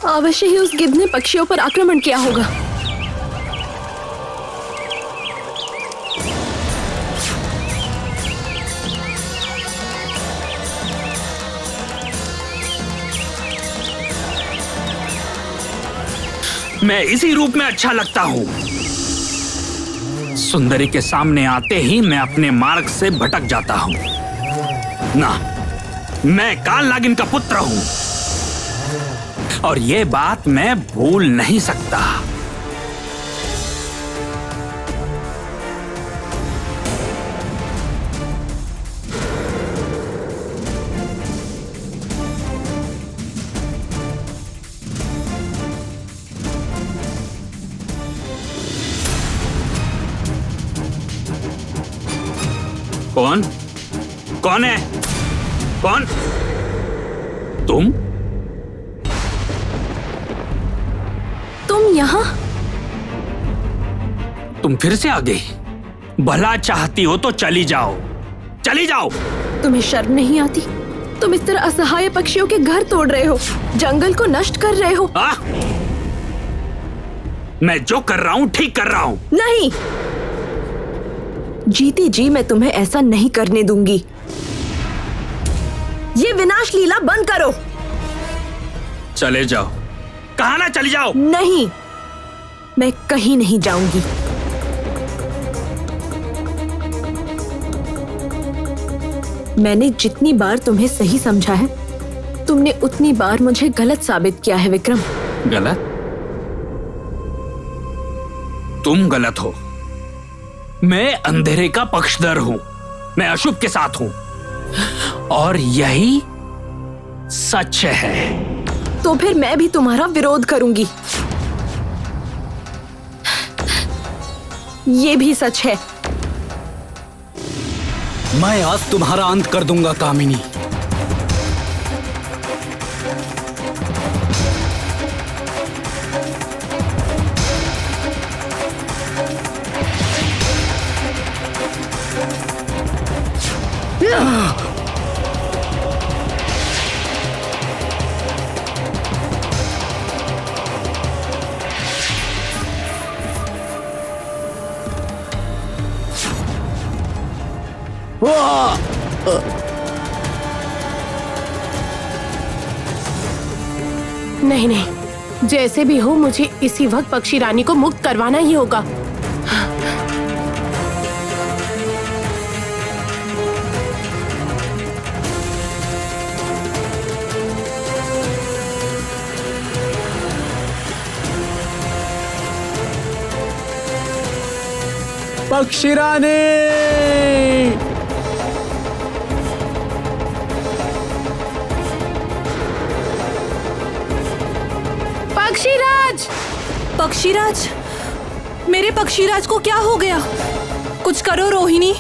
अवश्य ही उस गिद्ध ने पक्षियों पर आक्रमण किया होगा। मैं इसी रूप में अच्छा लगता हूँ। सुंदरी के सामने आते ही मैं अपने मार्ग से भटक जाता हूँ। ना, मैं काल नागिन का पुत्र हूँ और ये बात मैं भूल नहीं सकता। कौन? कौन है? कौन? तुम यहाँ? तुम फिर से आ गई। भला चाहती हो तो चली जाओ, चली जाओ। तुम्हें शर्म नहीं आती? तुम इस तरह असहाय पक्षियों के घर तोड़ रहे हो, जंगल को नष्ट कर रहे हो। मैं जो कर रहा हूँ ठीक कर रहा हूँ। नहीं, जीती जी मैं तुम्हें ऐसा नहीं करने दूंगी। ये विनाश लीला बंद करो। चले जाओ। कहा ना चली जाओ। नहीं, मैं कहीं नहीं जाऊंगी। मैंने जितनी बार तुम्हें सही समझा है, तुमने उतनी बार मुझे गलत साबित किया है विक्रम। गलत? तुम गलत हो। मैं अंधेरे का पक्षधर हूं। मैं अशुभ के साथ हूं और यही सच है। तो फिर मैं भी तुम्हारा विरोध करूंगी। ये भी सच है। मैं आज तुम्हारा अंत कर दूंगा कामिनी। नहीं नहीं, जैसे भी हो मुझे इसी वक्त पक्षी रानी को मुक्त करवाना ही होगा। पक्षी रानी! पक्षीराज! पक्षीराज, मेरे पक्षीराज को क्या हो गया? कुछ करो रोहिणी,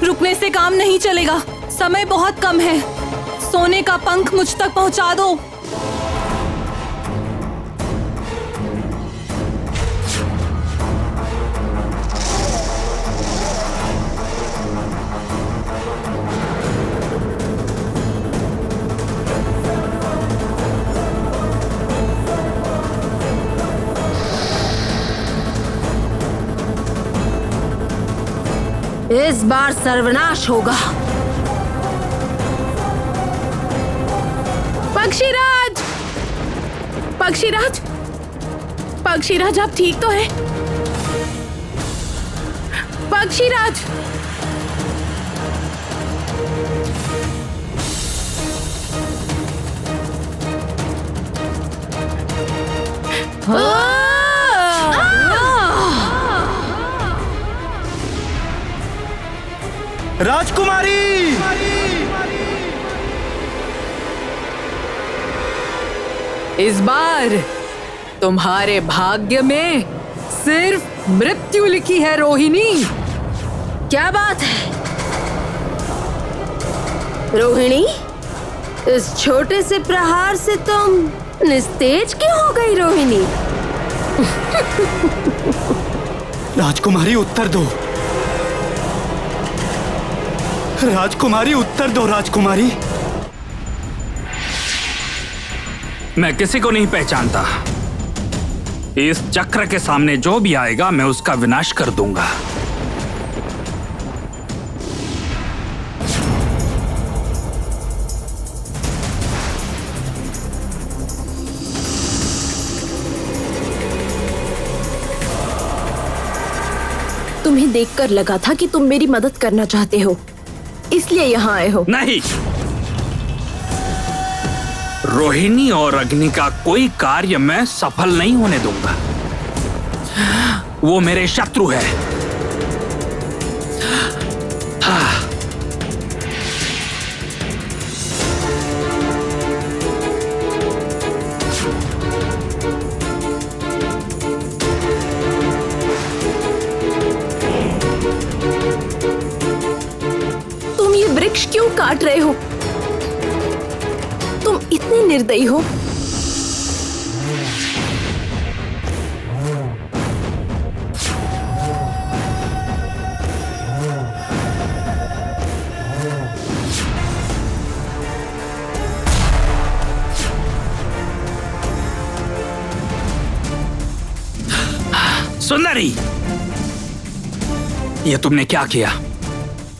रुकने से काम नहीं चलेगा। समय बहुत कम है। सोने का पंख मुझ तक पहुंचा दो। इस बार सर्वनाश होगा। पक्षीराज! पक्षीराज! पक्षीराज, आप ठीक तो हैं? पक्षीराज! राजकुमारी! इस बार तुम्हारे भाग्य में सिर्फ मृत्यु लिखी है रोहिणी। क्या बात है रोहिणी? इस छोटे से प्रहार से तुम निस्तेज क्यों हो गई रोहिणी? राजकुमारी उत्तर दो। राजकुमारी उत्तर दो। राजकुमारी, मैं किसी को नहीं पहचानता। इस चक्र के सामने जो भी आएगा मैं उसका विनाश कर दूंगा। तुम्हें देखकर लगा था कि तुम मेरी मदद करना चाहते हो, इसलिए यहाँ आए हो। नहीं, रोहिणी और अग्नि का कोई कार्य मैं सफल नहीं होने दूंगा। वो मेरे शत्रु है। तुम ये वृक्ष क्यों काट रहे हो? तुम इतने निर्दयी हो। सुंदरी, ये तुमने क्या किया?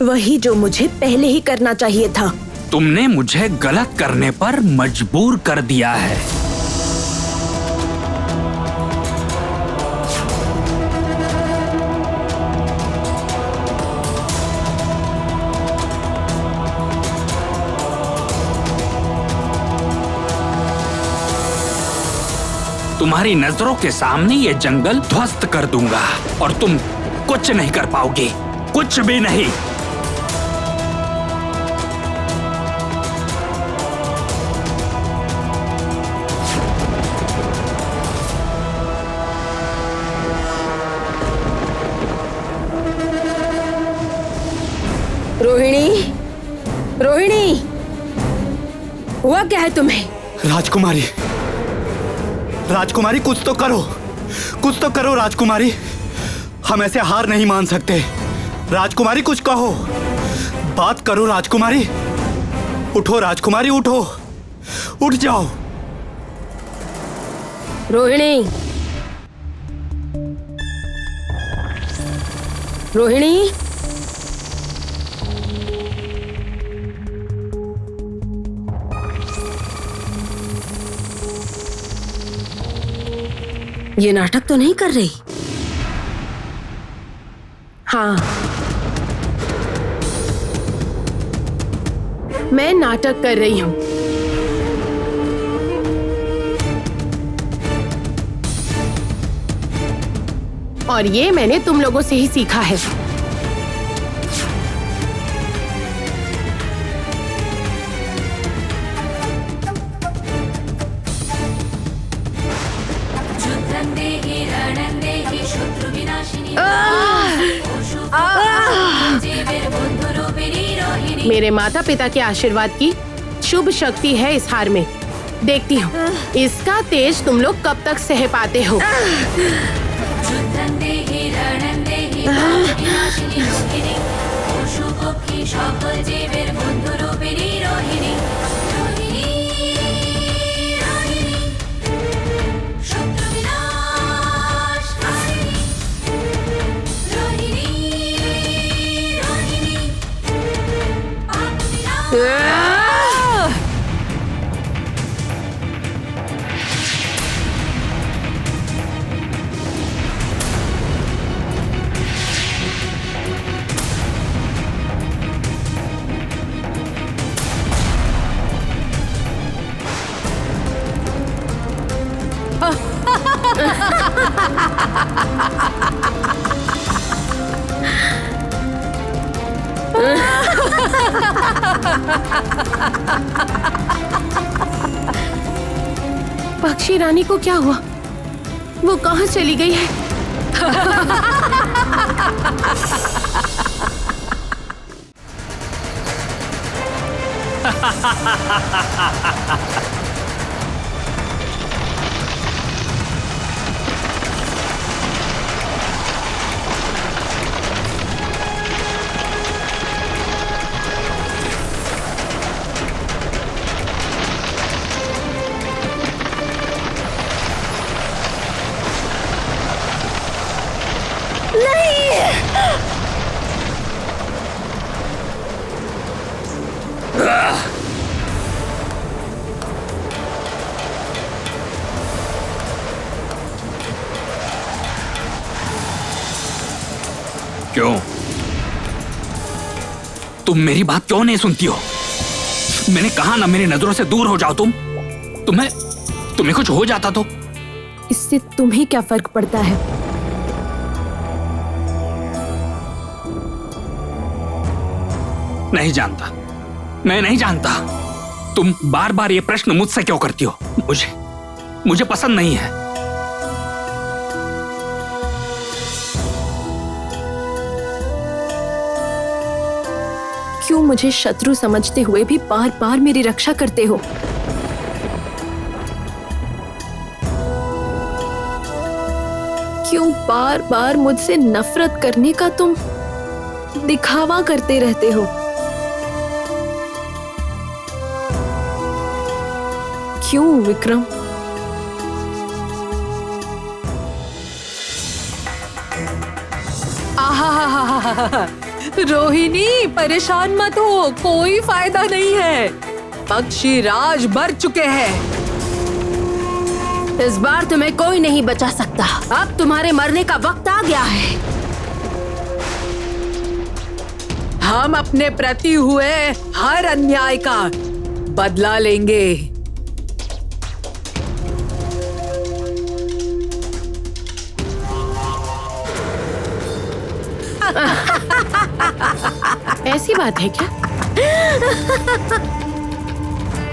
वही जो मुझे पहले ही करना चाहिए था। तुमने मुझे गलत करने पर मजबूर कर दिया है। तुम्हारी नजरों के सामने ये जंगल ध्वस्त कर दूंगा और तुम कुछ नहीं कर पाओगे, कुछ भी नहीं। रोहिणी, रोहिणी, हुआ क्या है तुम्हें? राजकुमारी, राजकुमारी कुछ तो करो, कुछ तो करो राजकुमारी। हम ऐसे हार नहीं मान सकते। राजकुमारी कुछ कहो, बात करो राजकुमारी। उठो राजकुमारी, उठो, उठ जाओ। रोहिणी, रोहिणी, ये नाटक तो नहीं कर रही? हाँ, मैं नाटक कर रही हूं। और ये मैंने तुम लोगों से ही सीखा है। मेरे माता पिता के आशीर्वाद की शुभ शक्ति है इस हार में। देखती हूँ इसका तेज तुम लोग कब तक सह पाते हो। पक्षी रानी को क्या हुआ? वो कहाँ चली गई है? क्यों? तुम मेरी बात क्यों नहीं सुनती हो? मैंने कहा ना मेरी नजरों से दूर हो जाओ तुम। तुम्हें कुछ हो जाता तो? इससे तुम्हें क्या फर्क पड़ता है? नहीं जानता, मैं नहीं जानता। तुम बार बार ये प्रश्न मुझसे क्यों करती हो? मुझे पसंद नहीं है। क्यों मुझे शत्रु समझते हुए भी बार बार मेरी रक्षा करते हो? क्यों बार बार मुझसे नफरत करने का तुम दिखावा करते रहते हो? क्यों विक्रम? आहा, रोहिणी परेशान मत हो, कोई फायदा नहीं है। पक्षीराज मर चुके हैं। इस बार तुम्हें कोई नहीं बचा सकता। अब तुम्हारे मरने का वक्त आ गया है। हम अपने प्रति हुए हर अन्याय का बदला लेंगे। ऐसी बात है क्या?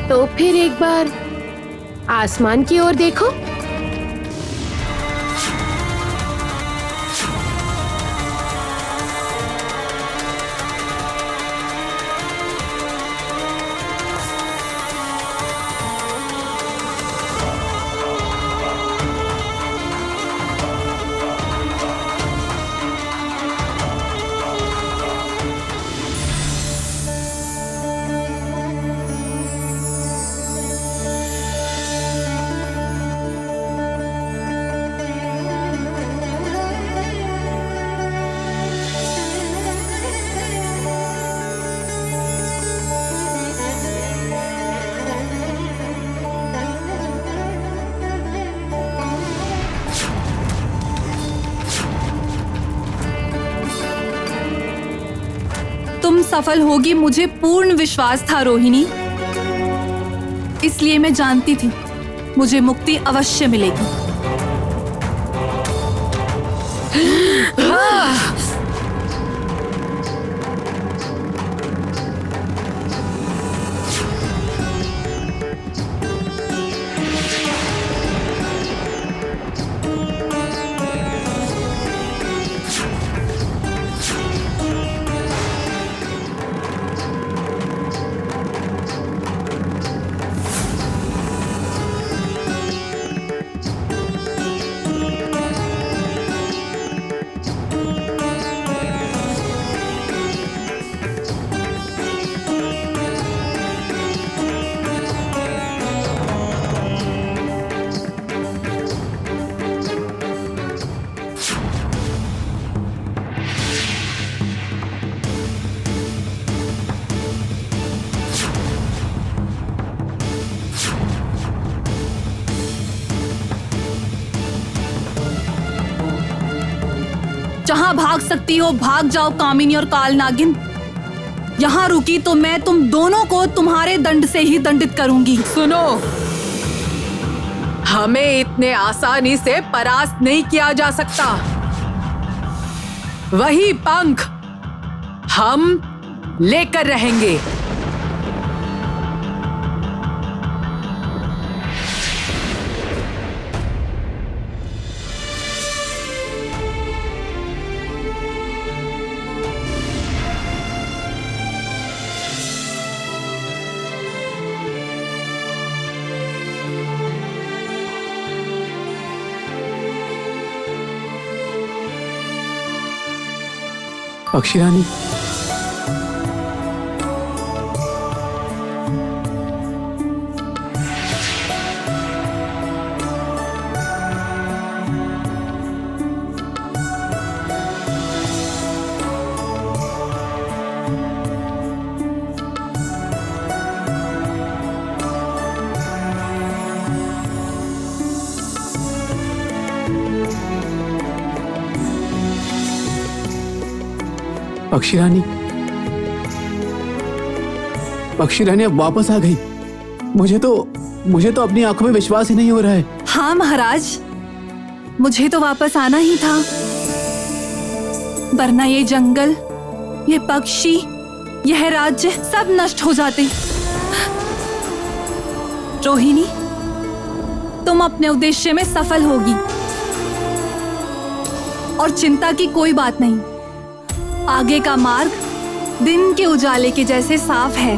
तो फिर एक बार आसमान की ओर देखो। तुम सफल होगी, मुझे पूर्ण विश्वास था रोहिणी। इसलिए मैं जानती थी मुझे मुक्ति अवश्य मिलेगी। जहां भाग सकती हो भाग जाओ कामिनी और काल नागिन। यहाँ रुकी तो मैं तुम दोनों को तुम्हारे दंड से ही दंडित करूंगी। सुनो, हमें इतने आसानी से परास्त नहीं किया जा सकता। वही पंख हम लेकर रहेंगे। पक्षीरानी, पक्षी रानी, पक्षी रानी अब वापस आ गई। मुझे तो अपनी आंखों में विश्वास ही नहीं हो रहा है। हाँ महाराज, मुझे तो वापस आना ही था, वरना ये जंगल, ये पक्षी, यह राज्य सब नष्ट हो जाते। रोहिणी, तुम अपने उद्देश्य में सफल होगी और चिंता की कोई बात नहीं। आगे का मार्ग दिन के उजाले के जैसे साफ है।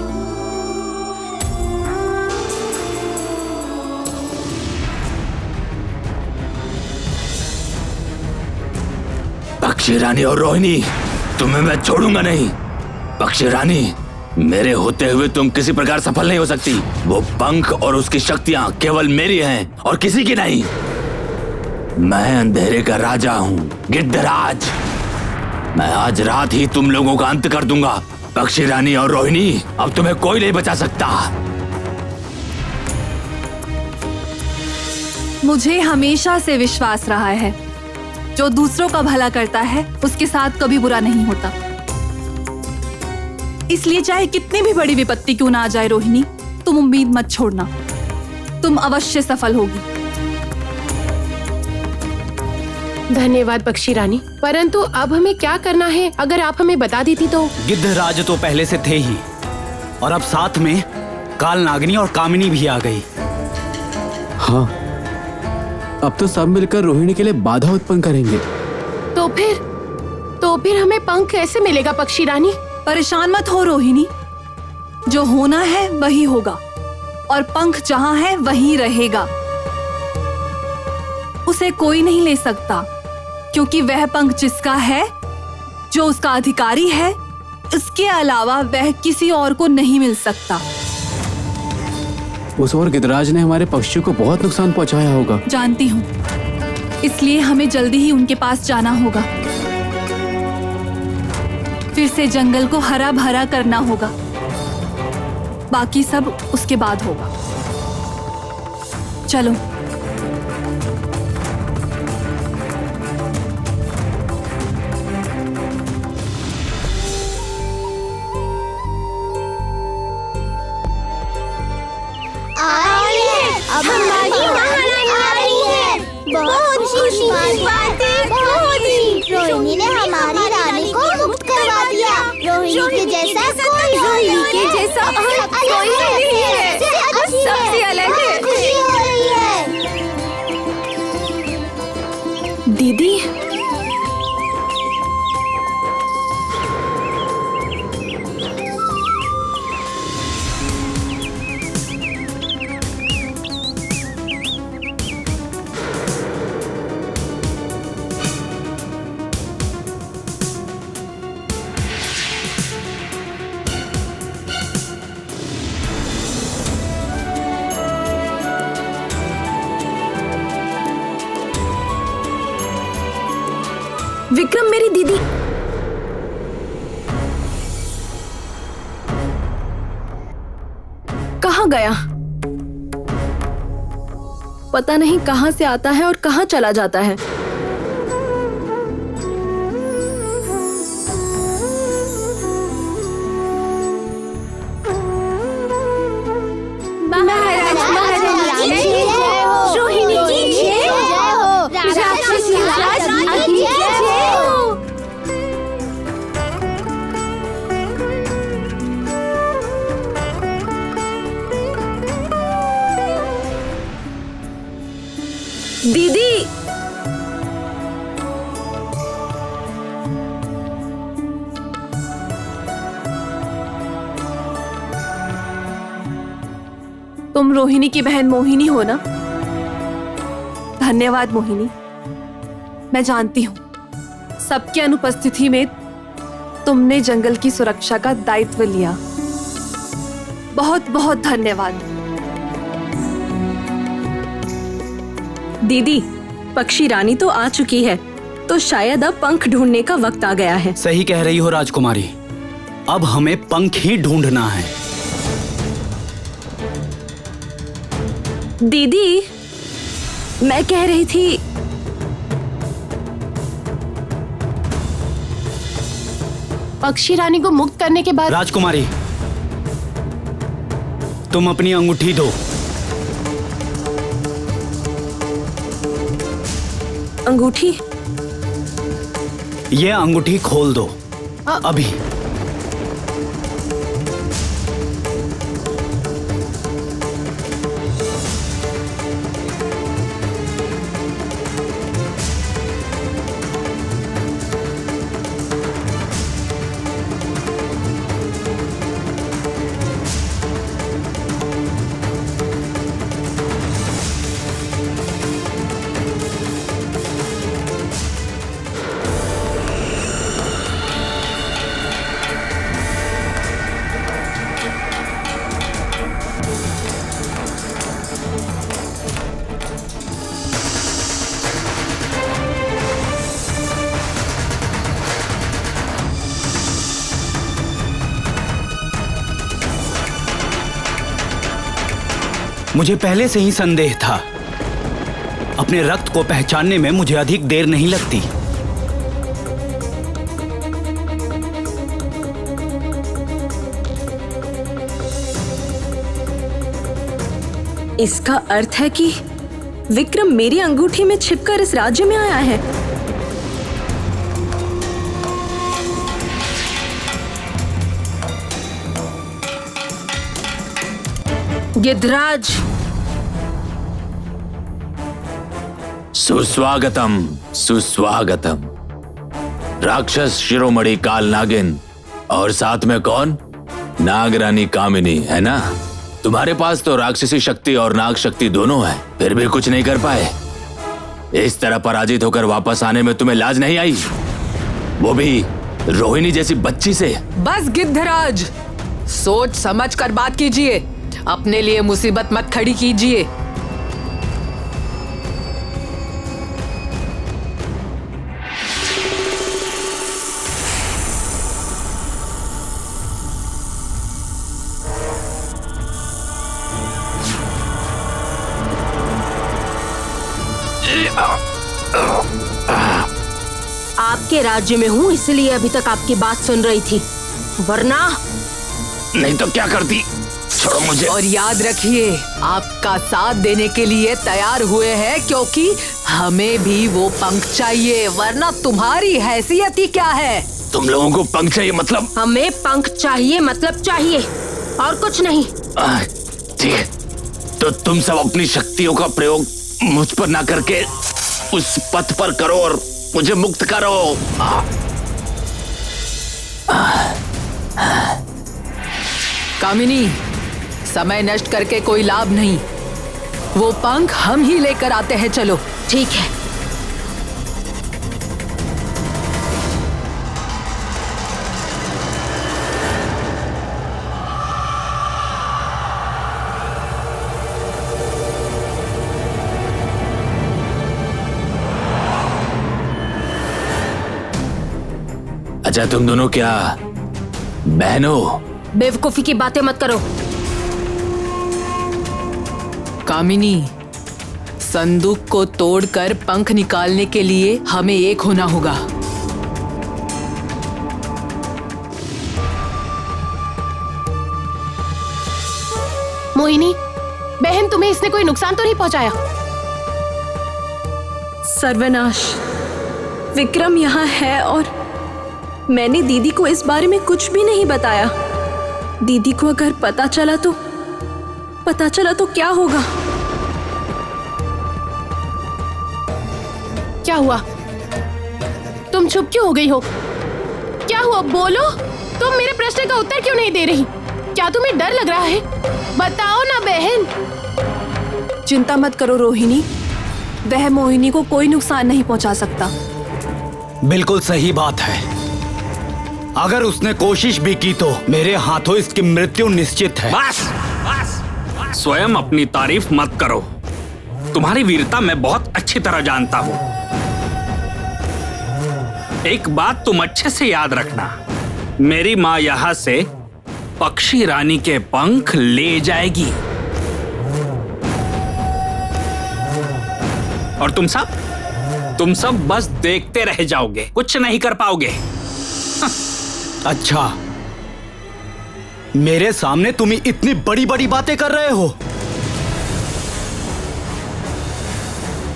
पक्षी रानी और रोहिणी, तुम्हें मैं छोड़ूंगा नहीं। पक्षी रानी, मेरे होते हुए तुम किसी प्रकार सफल नहीं हो सकती। वो पंख और उसकी शक्तियां केवल मेरी हैं और किसी की नहीं। मैं अंधेरे का राजा हूँ, गिद्धराज। मैं आज रात ही तुम लोगों का अंत कर दूंगा। पक्षी रानी और रोहिणी, अब तुम्हें कोई नहीं बचा सकता। मुझे हमेशा से विश्वास रहा है, जो दूसरों का भला करता है उसके साथ कभी बुरा नहीं होता। इसलिए चाहे कितनी भी बड़ी विपत्ति क्यों ना आ जाए रोहिणी, तुम उम्मीद मत छोड़ना, तुम अवश्य सफल होगी। धन्यवाद पक्षी रानी, परंतु अब हमें क्या करना है, अगर आप हमें बता देती तो। गिद्धराज तो पहले से थे ही, और अब साथ में काल नागिनी और कामिनी भी आ गई। हाँ, अब तो सब मिलकर रोहिणी के लिए बाधा उत्पन्न करेंगे। तो फिर हमें पंख कैसे मिलेगा पक्षी रानी? परेशान मत हो रोहिणी, जो होना है वही होगा और पंख जहां है वहीं रहेगा। उसे कोई नहीं ले सकता, क्योंकि वह पंख जिसका है, जो उसका अधिकारी है, इसके अलावा वह किसी और को नहीं मिल सकता। उस और गिद्धराज ने हमारे पक्षियों को बहुत नुकसान पहुंचाया होगा। जानती हूँ, इसलिए हमें जल्दी ही उनके पास जाना होगा। फिर से जंगल को हरा भरा करना होगा, बाकी सब उसके बाद होगा। चलो। अब हमारी महारानी आ रही है। बहुत खुशी की बात है, बहुत ही। रोहिणी ने हमारी रानी को मुक्त करवा दिया। रोहिणी के जैसा कोई नहीं है। सबसे अलग है। खुशी हो रही है। दीदी, विक्रम, मेरी दीदी। कहाँ गया? पता नहीं कहाँ से आता है और कहाँ चला जाता है। दीदी, तुम रोहिणी की बहन मोहिनी हो ना? धन्यवाद मोहिनी। मैं जानती हूँ, सबकी अनुपस्थिति में तुमने जंगल की सुरक्षा का दायित्व लिया। बहुत बहुत धन्यवाद। दीदी, पक्षी रानी तो आ चुकी है, तो शायद अब पंख ढूंढने का वक्त आ गया है। सही कह रही हो राजकुमारी, अब हमें पंख ही ढूंढना है। दीदी, मैं कह रही थी, पक्षी रानी को मुक्त करने के बाद राजकुमारी, तुम अपनी अंगूठी दो। अंगूठी? ये अंगूठी खोल दो अभी। मुझे पहले से ही संदेह था। अपने रक्त को पहचानने में मुझे अधिक देर नहीं लगती। इसका अर्थ है कि विक्रम मेरी अंगूठी में छिपकर इस राज्य में आया है। गिद्धराज, सुस्वागतम, सुस्वागतम। राक्षस शिरोमणि काल नागिन और साथ में कौन? नागरानी कामिनी, है ना? तुम्हारे पास तो राक्षसी शक्ति और नाग शक्ति दोनों है, फिर भी कुछ नहीं कर पाए। इस तरह पराजित होकर वापस आने में तुम्हें लाज नहीं आई? वो भी रोहिणी जैसी बच्ची से। बस गिद्धराज, सोच समझ कर बात कीजिए, अपने लिए मुसीबत मत खड़ी कीजिए। आपके राज्य में हूँ, इसलिए अभी तक आपकी बात सुन रही थी, वरना नहीं तो क्या करती? छोड़ो मुझे। और याद रखिए, आपका साथ देने के लिए तैयार हुए हैं, क्योंकि हमें भी वो पंख चाहिए, वरना तुम्हारी हैसियत ही क्या है? तुम लोगों को पंख चाहिए मतलब? हमें पंख चाहिए मतलब चाहिए, और कुछ नहीं। ठीक है, तो तुम सब अपनी शक्तियों का प्रयोग मुझ पर ना करके उस पथ पर करो और मुझे मुक्त करो। कामिनी, समय नष्ट करके कोई लाभ नहीं, वो पंख हम ही लेकर आते हैं। चलो। ठीक है। अच्छा, तुम दोनों क्या बहनों? बेवकूफी की बातें मत करो। कामिनी, संदूक को तोड़कर पंख निकालने के लिए हमें एक होना होगा। मोहिनी, बहन, तुम्हें इसने कोई नुकसान तो नहीं पहुंचाया? सर्वनाश, विक्रम यहाँ है और मैंने दीदी को इस बारे में कुछ भी नहीं बताया। दीदी को अगर पता चला तो क्या होगा? क्या हुआ? तुम चुप क्यों हो गई हो? क्या हुआ? बोलो। तुम मेरे प्रश्न का उत्तर क्यों नहीं दे रही? क्या तुम्हें डर लग रहा है? बताओ ना बहन। चिंता मत करो रोहिणी, वह मोहिनी को कोई नुकसान नहीं पहुंचा सकता। बिल्कुल सही बात है। अगर उसने कोशिश भी की तो मेरे हाथों इसकी मृत्यु निश्चित है। बस, बस, बस। स्वयं अपनी तारीफ मत करो। तुम्हारी वीरता मैं बहुत अच्छी तरह जानता हूँ। एक बात तुम अच्छे से याद रखना, मेरी माँ यहाँ से पक्षी रानी के पंख ले जाएगी और तुम सब बस देखते रह जाओगे, कुछ नहीं कर पाओगे। अच्छा, मेरे सामने तुम इतनी बड़ी बड़ी बातें कर रहे हो?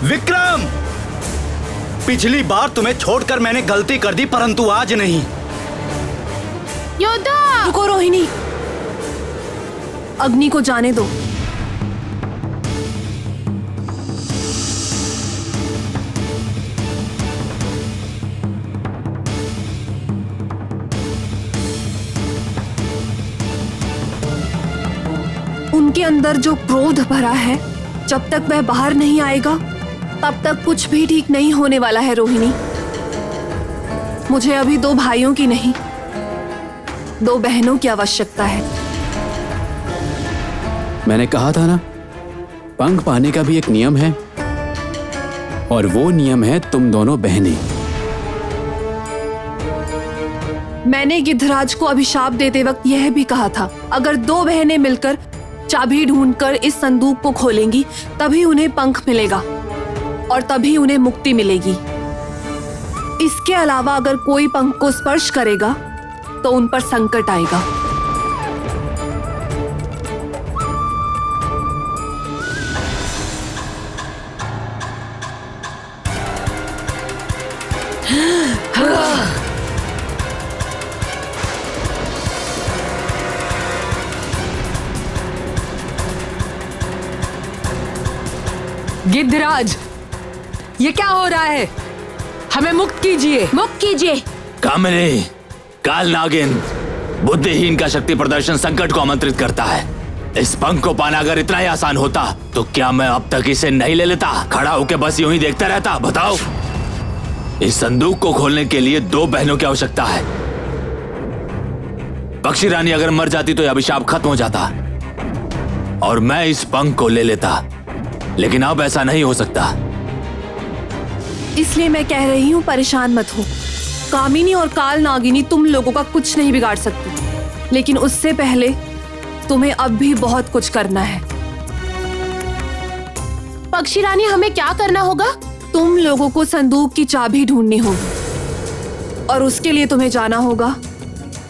विक्रम, पिछली बार तुम्हें छोड़कर मैंने गलती कर दी, परंतु आज नहीं। योद्धा! रुको रोहिणी, अग्नि को जाने दो। उनके अंदर जो क्रोध भरा है, जब तक वह बाहर नहीं आएगा तब तक कुछ भी ठीक नहीं होने वाला है रोहिणी। मुझे अभी 2 भाइयों की नहीं, 2 बहनों की आवश्यकता है। मैंने कहा था ना, पंख पाने का भी एक नियम है, और वो नियम है तुम दोनों बहनें। मैंने गिद्धराज को अभिशाप देते वक्त यह भी कहा था, अगर 2 बहनें मिलकर चाबी ढूंढकर इस संदूक को खोलेंगी तभी उन्हें पंख मिलेगा और तभी उन्हें मुक्ति मिलेगी। इसके अलावा अगर कोई पंख को स्पर्श करेगा तो उन पर संकट आएगा। गिद्धराज, ये क्या हो रहा है? हमें मुक्त कीजिए, मुक्त कीजिए। कामिनी, काल नागिन बुद्धिहीन का शक्ति प्रदर्शन संकट को आमंत्रित करता है। इस पंख को पाना अगर इतना ही आसान होता तो क्या मैं अब तक इसे नहीं ले लेता? खड़ा होकर बस यूं ही देखता रहता? बताओ, इस संदूक को खोलने के लिए 2 बहनों की आवश्यकता है। पक्षी रानी अगर मर जाती तो यह अभिशाप खत्म हो जाता और मैं इस पंख को ले लेता, लेकिन अब ऐसा नहीं हो सकता। इसलिए मैं कह रही हूँ, परेशान मत हो। कामिनी और काल नागिनी तुम लोगों का कुछ नहीं बिगाड़ सकती, लेकिन उससे पहले तुम्हें अब भी बहुत कुछ करना है। पक्षी रानी, हमें क्या करना होगा? तुम लोगों को संदूक की चाबी ढूंढनी होगी और उसके लिए तुम्हें जाना होगा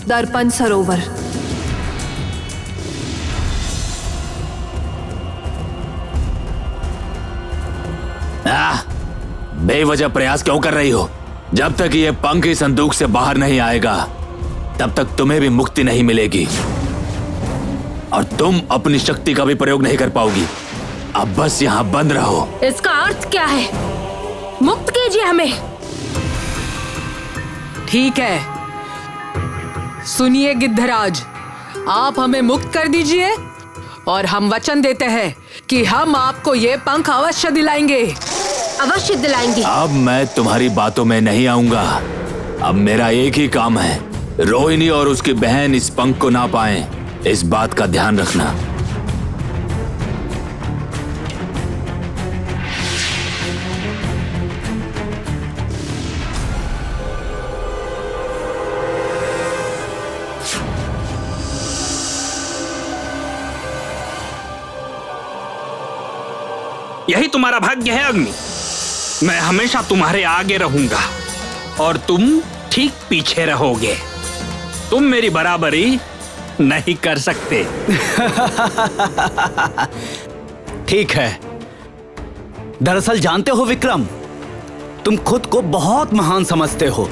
दर्पण सरोवर। बेवजह प्रयास क्यों कर रही हो? जब तक ये पंख इस संदूक से बाहर नहीं आएगा तब तक तुम्हें भी मुक्ति नहीं मिलेगी और तुम अपनी शक्ति का भी प्रयोग नहीं कर पाओगी। अब बस यहाँ बंद रहो। इसका अर्थ क्या है? मुक्त कीजिए हमें। ठीक है, सुनिए गिद्धराज, आप हमें मुक्त कर दीजिए और हम वचन देते हैं कि हम आपको ये पंख अवश्य दिलाएंगे। अवश्य दिलाएंगे। अब मैं तुम्हारी बातों में नहीं आऊंगा। अब मेरा एक ही काम है, रोहिणी और उसकी बहन इस पंख को ना पाएं, इस बात का ध्यान रखना। यही तुम्हारा भाग्य है अग्नि। मैं हमेशा तुम्हारे आगे रहूंगा और तुम ठीक पीछे रहोगे। तुम मेरी बराबरी नहीं कर सकते। ठीक है। दरअसल जानते हो विक्रम, तुम खुद को बहुत महान समझते हो।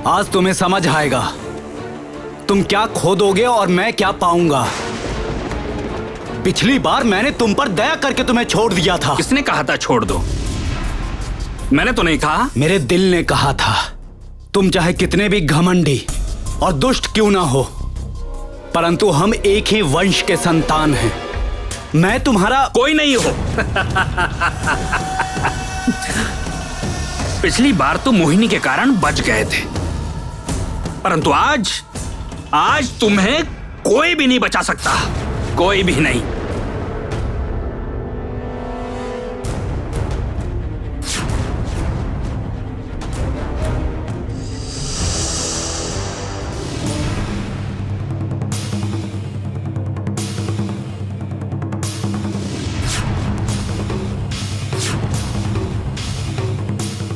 आज तुम्हें समझ आएगा तुम क्या खो दोगे और मैं क्या पाऊंगा। पिछली बार मैंने तुम पर दया करके तुम्हें छोड़ दिया था। किसने कहा था छोड़ दो? मैंने तो नहीं कहा। मेरे दिल ने कहा था। तुम चाहे कितने भी घमंडी और दुष्ट क्यों ना हो, परंतु हम एक ही वंश के संतान हैं। मैं तुम्हारा कोई नहीं हो। पिछली बार तो मोहिनी के कारण बच गए थे, परंतु आज तुम्हें कोई भी नहीं बचा सकता। कोई भी नहीं।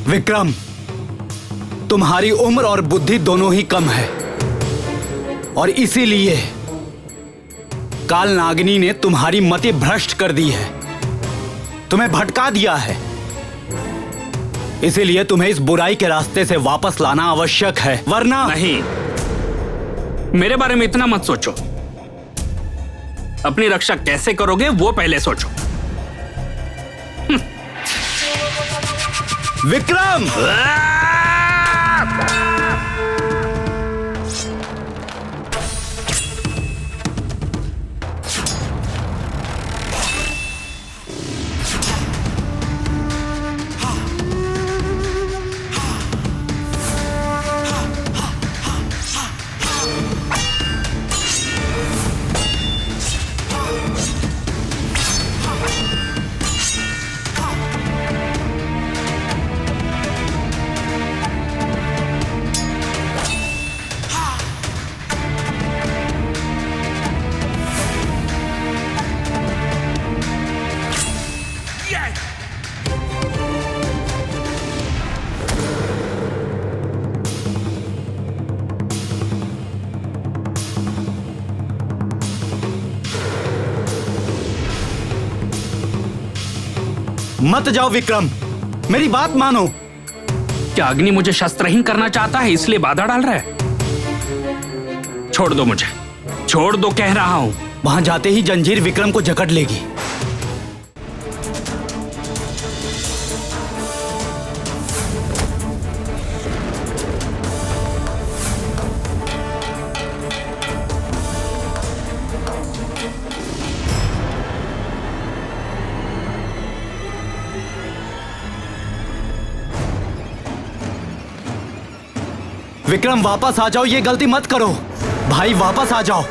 विक्रम, तुम्हारी उम्र और बुद्धि दोनों ही कम है और इसीलिए काल नागिनी ने तुम्हारी मति भ्रष्ट कर दी है, तुम्हें भटका दिया है। इसीलिए तुम्हें इस बुराई के रास्ते से वापस लाना आवश्यक है, वरना नहीं, मेरे बारे में इतना मत सोचो। अपनी रक्षा कैसे करोगे वो पहले सोचो। विक्रम! मत जाओ विक्रम, मेरी बात मानो। क्या अग्नि मुझे शस्त्रहीन करना चाहता है इसलिए बाधा डाल रहा है? छोड़ दो मुझे, छोड़ दो कह रहा हूं। वहां जाते ही जंजीर विक्रम को जकड़ लेगी। विक्रम वापस आ जाओ, ये गलती मत करो। भाई वापस आ जाओ।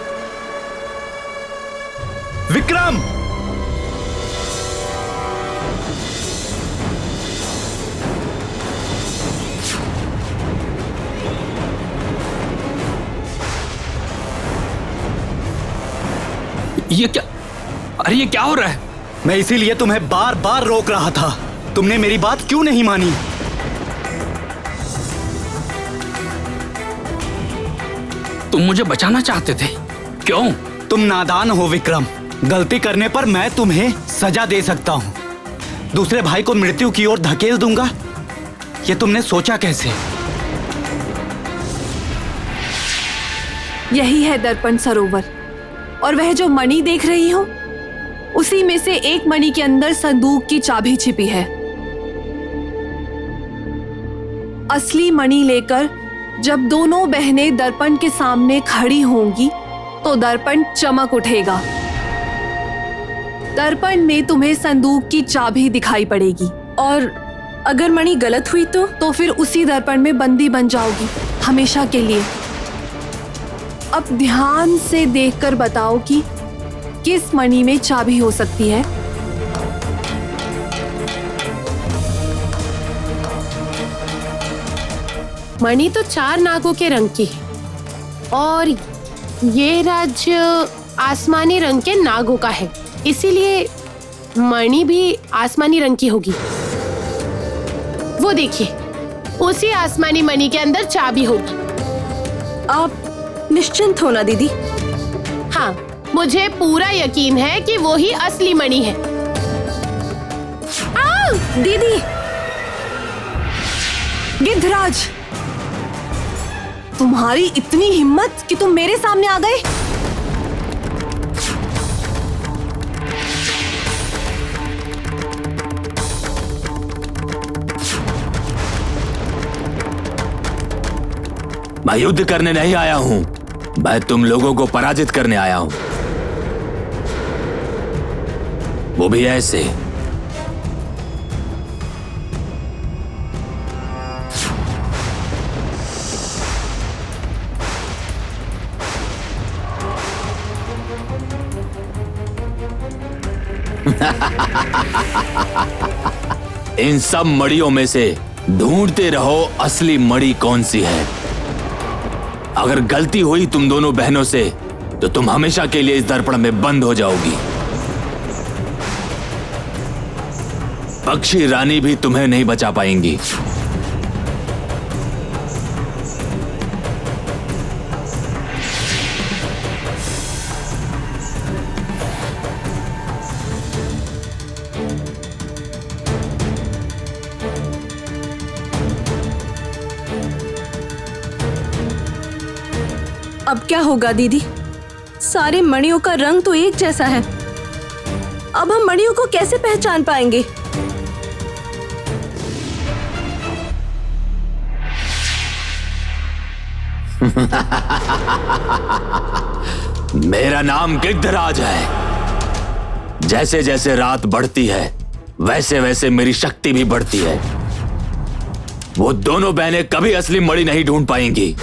विक्रम! ये क्या? अरे ये क्या हो रहा है? मैं इसीलिए तुम्हें बार बार रोक रहा था, तुमने मेरी बात क्यों नहीं मानी? तुम मुझे बचाना चाहते थे, क्यों? तुम नादान हो विक्रम। गलती करने पर मैं तुम्हें सजा दे सकता हूं, दूसरे भाई को मृत्यु की ओर धकेल दूंगा। ये तुमने सोचा कैसे? यही है दर्पण सरोवर, और वह जो मणि देख रही हो उसी में से एक मणि के अंदर संदूक की चाबी छिपी है। असली मणि लेकर जब दोनों बहनें दर्पण के सामने खड़ी होंगी तो दर्पण चमक उठेगा। दर्पण में तुम्हें संदूक की चाबी दिखाई पड़ेगी, और अगर मणि गलत हुई तो फिर उसी दर्पण में बंदी बन जाओगी हमेशा के लिए। अब ध्यान से देखकर बताओ कि किस मणि में चाबी हो सकती है। मणि तो 4 नागों के रंग की है और ये राज्य आसमानी रंग के नागों का है, इसीलिए मणि भी आसमानी रंग की होगी। वो देखिए, उसी आसमानी मणि के अंदर चाबी होगी। आप निश्चिंत हो ना दीदी? हाँ, मुझे पूरा यकीन है कि वो ही असली मणि है। दीदी! गिद्धराज, तुम्हारी इतनी हिम्मत कि तुम मेरे सामने आ गए। मैं युद्ध करने नहीं आया हूं, मैं तुम लोगों को पराजित करने आया हूं, वो भी ऐसे। इन सब मड़ियों में से ढूंढते रहो असली मड़ी कौन सी है। अगर गलती हुई तुम दोनों बहनों से तो तुम हमेशा के लिए इस दर्पण में बंद हो जाओगी। पक्षी रानी भी तुम्हें नहीं बचा पाएंगी। अब क्या होगा दीदी? सारे मणियों का रंग तो एक जैसा है। अब हम मणियों को कैसे पहचान पाएंगे? मेरा नाम गिद्धराज है। जैसे जैसे रात बढ़ती है वैसे वैसे मेरी शक्ति भी बढ़ती है। वो दोनों बहनें कभी असली मणि नहीं ढूंढ पाएंगी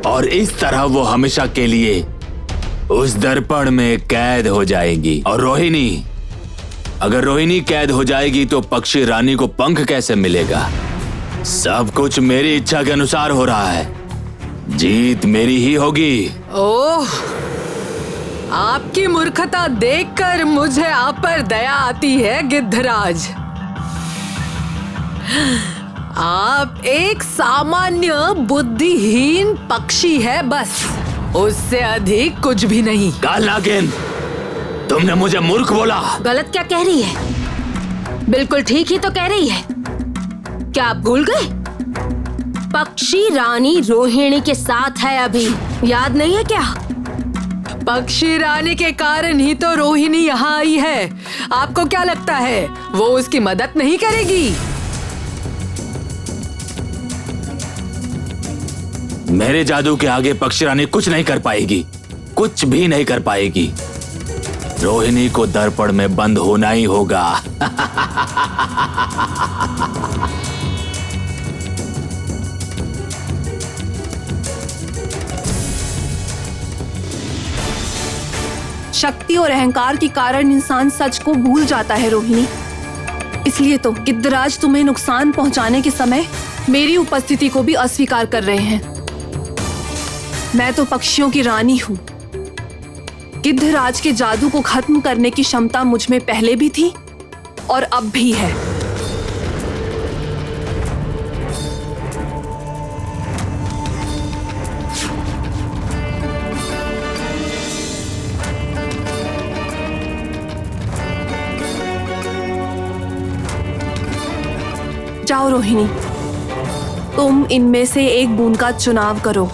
और इस तरह वो हमेशा के लिए उस दर्पण में कैद हो जाएंगी। और रोहिणी, अगर रोहिणी कैद हो जाएगी तो पक्षी रानी को पंख कैसे मिलेगा? सब कुछ मेरी इच्छा के अनुसार हो रहा है। जीत मेरी ही होगी। ओह, आपकी मूर्खता देखकर मुझे आप पर दया आती है गिद्धराज। आप एक सामान्य बुद्धिहीन पक्षी है, बस उससे अधिक कुछ भी नहीं। काल नागिन, तुमने मुझे मूर्ख बोला। गलत क्या कह रही है? बिल्कुल ठीक ही तो कह रही है। क्या आप भूल गए? पक्षी रानी रोहिणी के साथ है अभी, याद नहीं है क्या? पक्षी रानी के कारण ही तो रोहिणी यहाँ आई है। आपको क्या लगता है वो उसकी मदद नहीं करेगी? मेरे जादू के आगे पक्षी रानी कुछ नहीं कर पाएगी, कुछ भी नहीं कर पाएगी। रोहिणी को दर्पण में बंद होना ही होगा। शक्ति और अहंकार के कारण इंसान सच को भूल जाता है रोहिणी। इसलिए तो गिद्धराज तुम्हें नुकसान पहुंचाने के समय मेरी उपस्थिति को भी अस्वीकार कर रहे हैं। मैं तो पक्षियों की रानी हूँ। गिद्धराज के जादू को खत्म करने की क्षमता मुझ में पहले भी थी और अब भी है। जाओ रोहिणी, तुम इनमें से एक बूंद का चुनाव करो।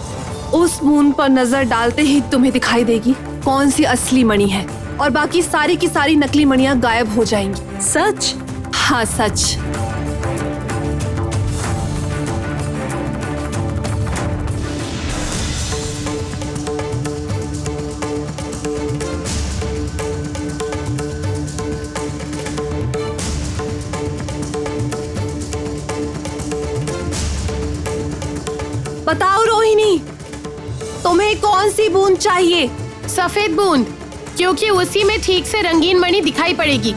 उस बूंद पर नजर डालते ही तुम्हें दिखाई देगी कौन सी असली मणि है और बाकी सारी की सारी नकली मणियां गायब हो जाएंगी। सच? हाँ सच। बताओ रोहिणी, तुम्हें कौन सी बूंद चाहिए? सफेद बूंद, क्योंकि उसी में ठीक से रंगीन मणि दिखाई पड़ेगी।